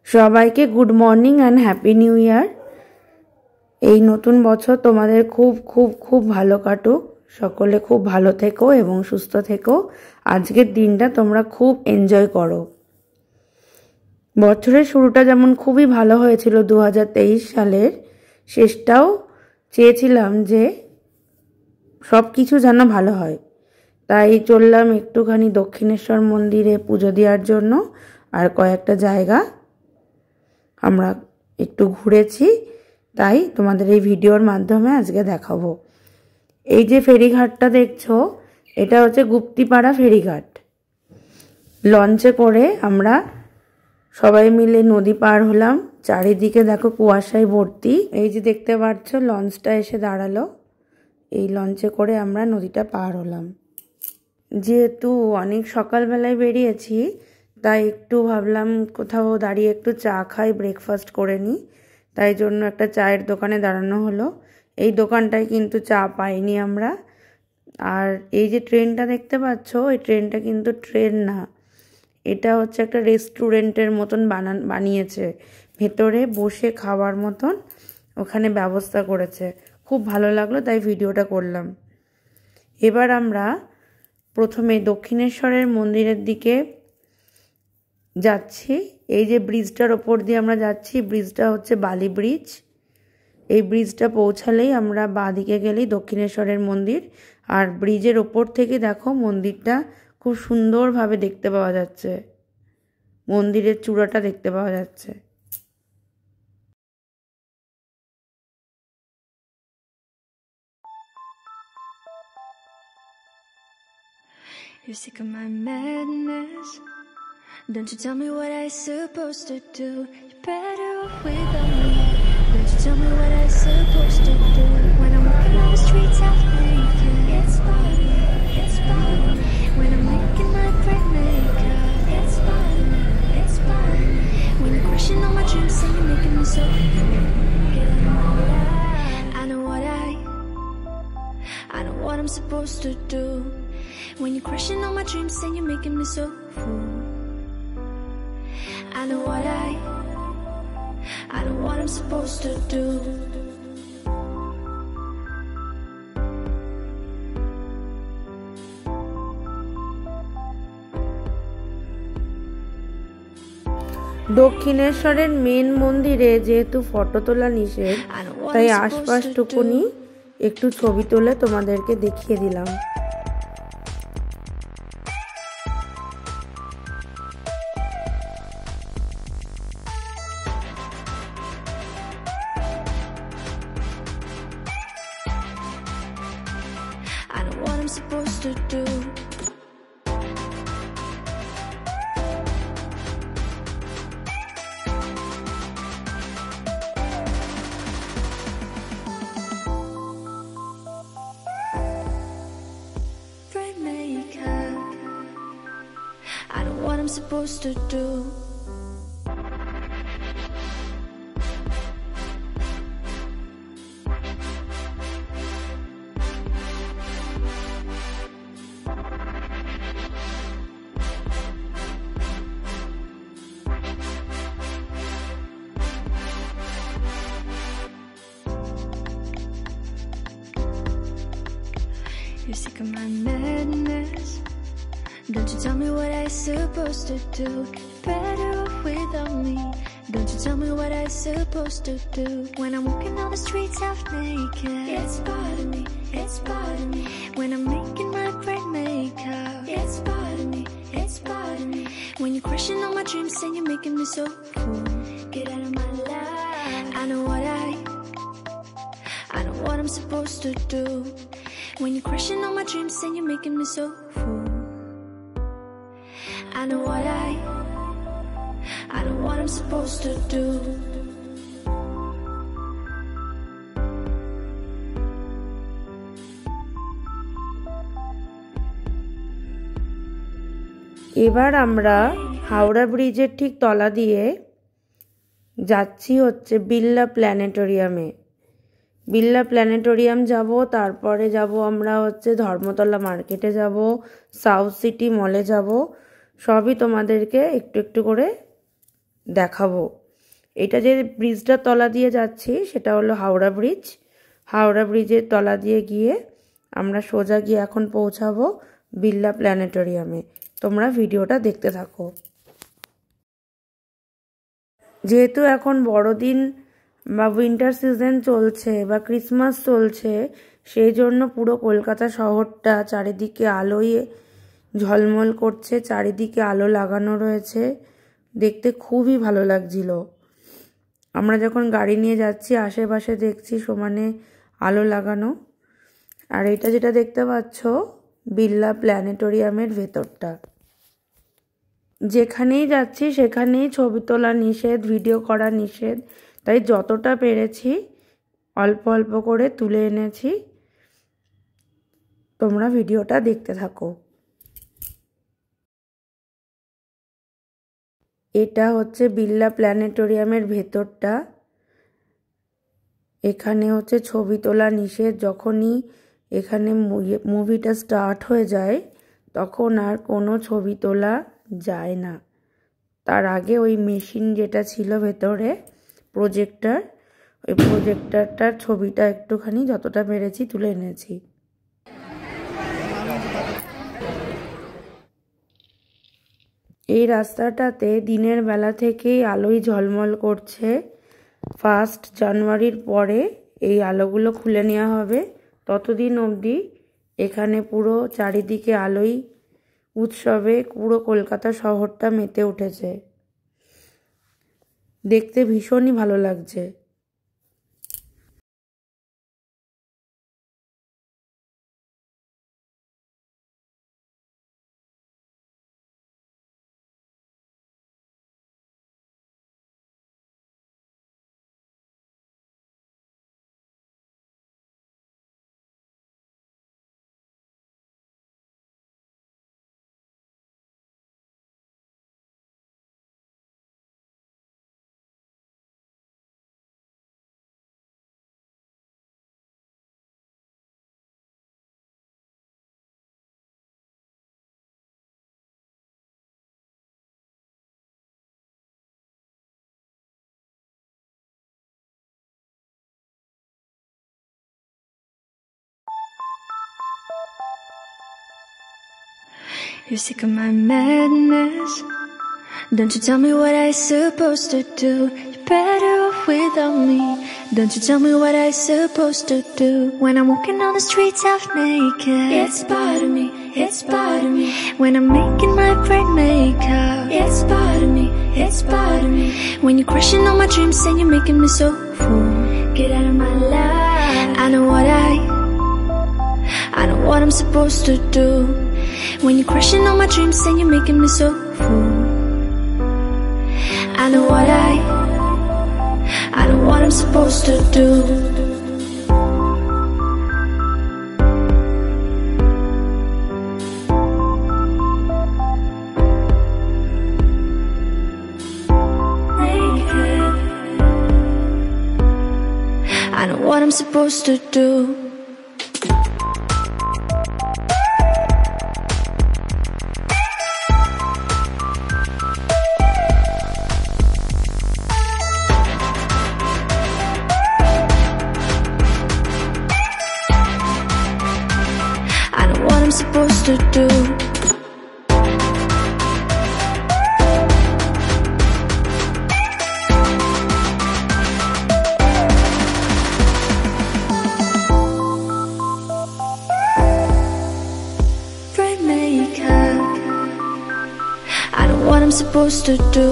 সবাইকে good morning and happy new year. এই নতুন বছর তোমাদের খুব খুব খুব ভালো কাটুক। সকলে খুব ভালো থেকো এবং সুস্থ থেকো। আজকের দিনটা তোমরা খুব এনজয় করো। বছরের শুরুটা যেমন খুবই ভালো হয়েছিল 2023 সালের, শেষটাও চেয়েছিলাম যে সব কিছু যেন ভালো হয়। তাই চললাম একটুখানি দক্ষিণেশ্বর মন্দিরে পুজো দেওয়ার জন্য, আর কয়েকটা জায়গা আমরা একটু ঘুরেছি, তাই তোমাদের এই ভিডিওর মাধ্যমে আজকে দেখাবো। এই যে ফেরিঘাটটা দেখছো, এটা হচ্ছে গুপ্তিপাড়া ফেরিঘাট। লঞ্চে করে আমরা সবাই মিলে নদী পার হলাম। চারিদিকে দেখো কুয়াশায় ভর্তি। এই যে দেখতে পাচ্ছ লঞ্চটা এসে দাঁড়ালো, এই লঞ্চে করে আমরা নদীটা পার হলাম। যেহেতু অনেক সকালবেলায় বেরিয়েছি, তাই একটু ভাবলাম কোথাও দাঁড়িয়ে একটু চা খাই, ব্রেকফাস্ট করে নিই। তাই জন্য একটা চায়ের দোকানে দাঁড়ানো হলো। এই দোকানটায় কিন্তু চা পাইনি আমরা। আর এই যে ট্রেনটা দেখতে পাচ্ছ, এই ট্রেনটা কিন্তু ট্রেন না, এটা হচ্ছে একটা রেস্টুরেন্টের মতন বানিয়েছে। ভেতরে বসে খাওয়ার মতন ওখানে ব্যবস্থা করেছে। খুব ভালো লাগলো, তাই ভিডিওটা করলাম। এবার আমরা প্রথমে দক্ষিণেশ্বরের মন্দিরের দিকে যাচ্ছি। এই যে ব্রিজটার ওপর দিয়ে আমরা যাচ্ছি, ব্রিজটা হচ্ছে বালি ব্রিজ। এই ব্রিজটা পৌঁছালেই আমরা বাঁ দিকে গেলেই দক্ষিণেশ্বরের মন্দির। আর ব্রিজের ওপর থেকে দেখো মন্দিরটা খুব সুন্দরভাবে দেখতে পাওয়া যাচ্ছে, মন্দিরের চূড়াটা দেখতে পাওয়া যাচ্ছে। You're sick of my madness. Don't you tell me what I'm supposed to do. You're better off without me. Don't you tell me what I'm supposed to do. When I'm walking on the streets half naked, it's fine, it's fine. When I'm making my bright makeup, it's fine, it's fine. When you're crushing on my dreams and you're making me so free. I know what I'm supposed to do. When you're crushing on my dreams and you're making me so full. I know what I'm supposed to do. দক্ষিণেশ্বরের main মন্দিরে যেহেতু photo তোলা নিষেধ, তাই আশপাশটুকুনি একটু ছবি তুলে তোমাদেরকে দেখিয়ে দিলাম। I know what I'm supposed to do. Bright makeup. I know what I'm supposed to do. You're sick of my madness. Don't you tell me what I'm supposed to do. You're better off without me. Don't you tell me what I'm supposed to do. When I'm walking on the streets half naked, it's part of me, it's part of me. When I'm making my bright makeup, it's part of me, it's part of me. When you're crushing on my dreams and you're making me so full. Get out of my life. I know what I'm supposed to do. When you're crushing on my dreams and you're making me so full. I know what I'm supposed to do. এবার আমরা হাওড়া ব্রিজের ঠিক তলা দিয়ে যাচ্ছি হচ্ছে Birla প্ল্যানেটোরিয়ামে। Birla planetarium যাব, তারপরে যাব আমরা হচ্ছে ধর্মতলা মার্কেটে যাব, সাউথ সিটি মলে যাব। সবই তোমাদেরকে একটু একটু করে দেখাবো। এটা যে ব্রিজটার তলা দিয়ে যাচ্ছি সেটা হলো হাওড়া ব্রিজ। হাওড়া ব্রিজের তলা দিয়ে গিয়ে আমরা সোজা গিয়ে এখন পৌঁছাবো বিড়লা প্ল্যানেটোরিয়ামে। তোমরা ভিডিওটা দেখতে থাকো। যেহেতু এখন বড়দিন বা উইন্টার সিজন চলছে বা ক্রিসমাস চলছে, সেই জন্য পুরো কলকাতা শহরটা চারিদিকে আলোয় ঝলমল করছে, চারিদিকে আলো লাগানো রয়েছে, দেখতে খুবই ভালো লাগছিল। আমরা যখন গাড়ি নিয়ে যাচ্ছি আশেপাশে দেখছি সমানে আলো লাগানো। আর এটা যেটা দেখতে পাচ্ছ বিড়লা প্ল্যানেটোরিয়ামের ভেতরটা। যেখানেই যাচ্ছি সেখানেই ছবি তোলা নিষেধ, ভিডিও করা নিষেধ, তাই যতটা পেরেছি অল্প অল্প করে তুলে এনেছি। তোমরা ভিডিওটা দেখতে থাকো। এটা হচ্ছে বিড়লা প্ল্যানেটোরিয়ামের ভেতরটা। এখানে হচ্ছে ছবি তোলা নিষেধ। যখনই এখানে মুভিটা স্টার্ট হয়ে যায় তখন আর কোনো ছবি তোলা যায় না। তার আগে ওই মেশিন যেটা ছিল ভেতরে প্রজেক্টর, ওই প্রজেক্টরটার ছবিটা একটুখানি যতটা পেরেছি তুলে এনেছি। এই রাস্তাটাতে দিনের বেলা থেকেই আলোয় ঝলমল করছে। 1 জানুয়ারির পরে এই আলোগুলো খুলে নেওয়া হবে। ততদিন অবধি এখানে পুরো চারিদিকে আলোয় উৎসবে পুরো কলকাতা শহরটা মেতে উঠেছে। দেখতে ভীষণই ভালো লাগছে। You're sick of my madness. Don't you tell me what I supposed to do. You're better off without me. Don't you tell me what I supposed to do. When I'm walking on the streets half naked, it's part of me, it's part of me. When I'm making my bright makeup, it's part of me, it's part of me. When you're crushing all my dreams and you're making me so full, get out of my life. I know what I'm supposed to do. When you're crushing all my dreams and you're making me so full, I know what I'm supposed to do. Naked. I know what I'm supposed to do. Supposed to do. Bright makeup. I know what I'm supposed to do.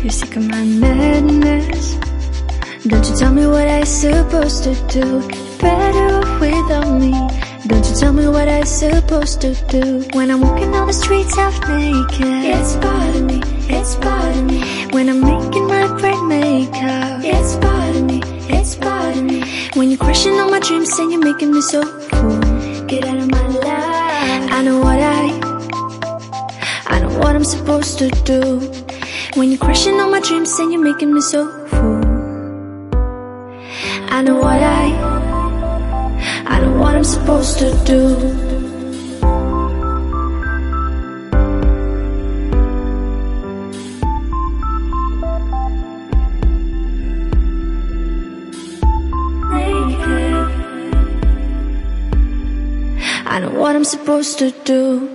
You're sick of my madness. Don't you tell me what I supposed to do. You're better off without me. Don't you tell me what I supposed to do. When I'm walking on the streets half naked, it's part of me, it's part of me. When I'm making my bright makeup, it's part of me, it's part of me. When you're crushing on my dreams and you're making me so full. Get out of my life. I know what I'm supposed to do. When you're crushing on my dreams and you're making me so full. I know what I'm supposed to do. I know what I'm supposed to do.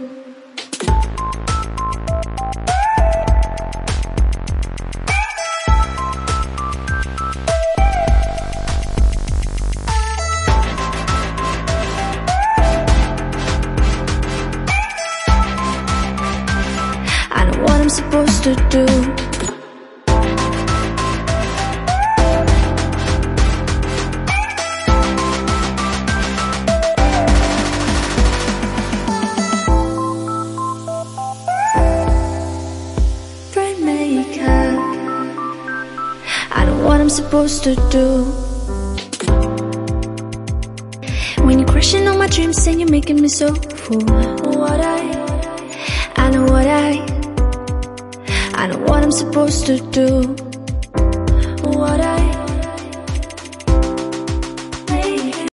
I know what I'm supposed to do. I know what I'm supposed to do. When you're crushing on my dreams and you're making me so full. I know what I'm supposed to do.